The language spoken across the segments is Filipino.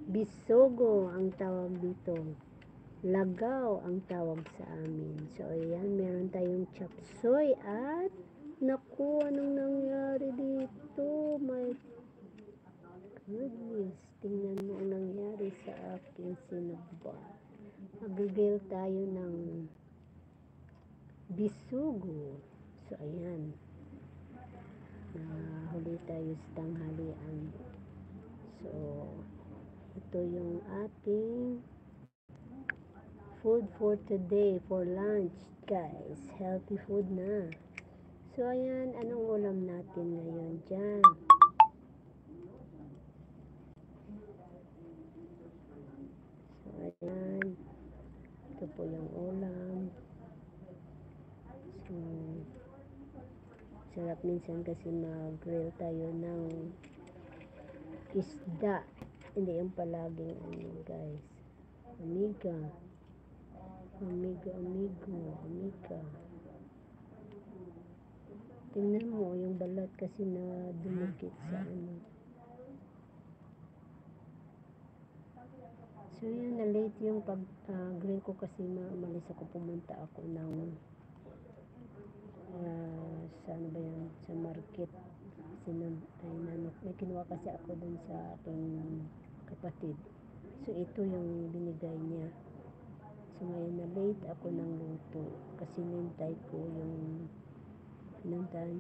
Bisogo ang tawag dito. Lagaw ang tawag sa amin. So, ayan, meron tayong chapsoy at naku, anong nangyari dito? My goodness, tingnan mo ang nangyari sa akin, sinaba. Mag-grill tayo ng bisugo. So, ayan, huli tayo sa tanghalian. So, ito yung ating food for today, for lunch, guys. Healthy food na. So, ayan, anong ulam natin ngayon dyan? So, ayan, ito po yung ulam. So, sarap minsan kasi mag-grill tayo ng isda. Hindi yung palaging ano, guys. Amiga. Tingnan mo, yung balat kasi na dumikit sa ano. So, yun, na late yung pag-grill ko kasi umalis ako, pumunta ako ng sa ano ba yan, sa market. Kasi may kinuha kasi ako dun sa aking kapatid. So, ito yung binigay niya. So, ngayon na late ako ng luto kasi ninantahan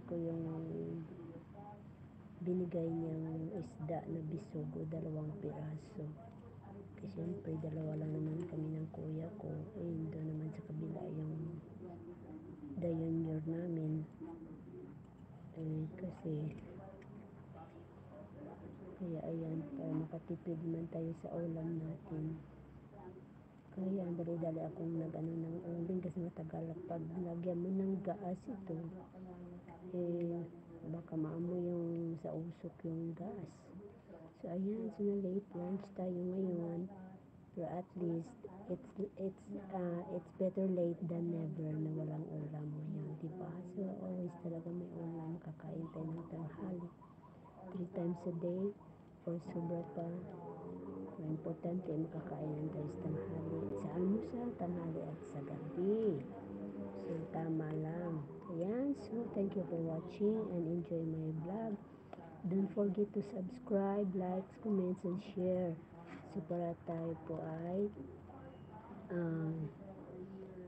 ko yung binigay niyang isda na bisugo, 2 piraso. Kasi siyempre, 2 lang naman kami ng kuya ko. Doon naman sa kabila yung dayon namin. Kasi kaya ayan, para makatipid man tayo sa ulam natin. Kaya dali-dali akong nag-ano ng uling kasi matagal pag lagyan mo ng gaas ito, baka maamoy yung sa usok yung gas. So ayan, so na late lunch tayo ngayon. Pero at least it's better late than never na walang ulam mo yun, diba? So always talaga may ulam, kakain tayo ng tanghali 3 times a day or sobra pa. Importante makakain tayo sa tanghali, sa almusal, tanghali at sa gabi. So tama lang. Ayan, so thank you for watching and enjoy my vlog. Don't forget to subscribe, like, comments, and share. So para tayo po ay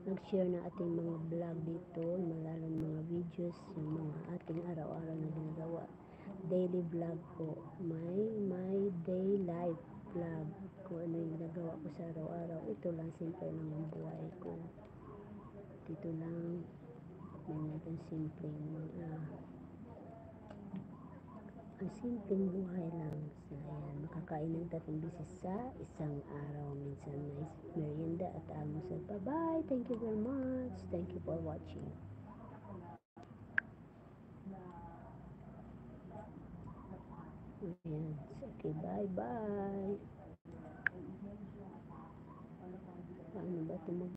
nag-share ng ating mga vlog dito, malalong mga videos, yung mga ating araw-araw na ginagawa. Daily vlog po, my day life vlog, kung ano yung ginagawa ko sa araw-araw. Ito lang, simple lang ang buhay ko. Dito lang, ang simpleng buhay lang. So, ayan, makakain ng 3 beses sa isang araw. Minsan may merienda at almusal. Bye-bye! Thank you very much. Thank you for watching. Ayan. Okay, bye-bye. Paano ba ito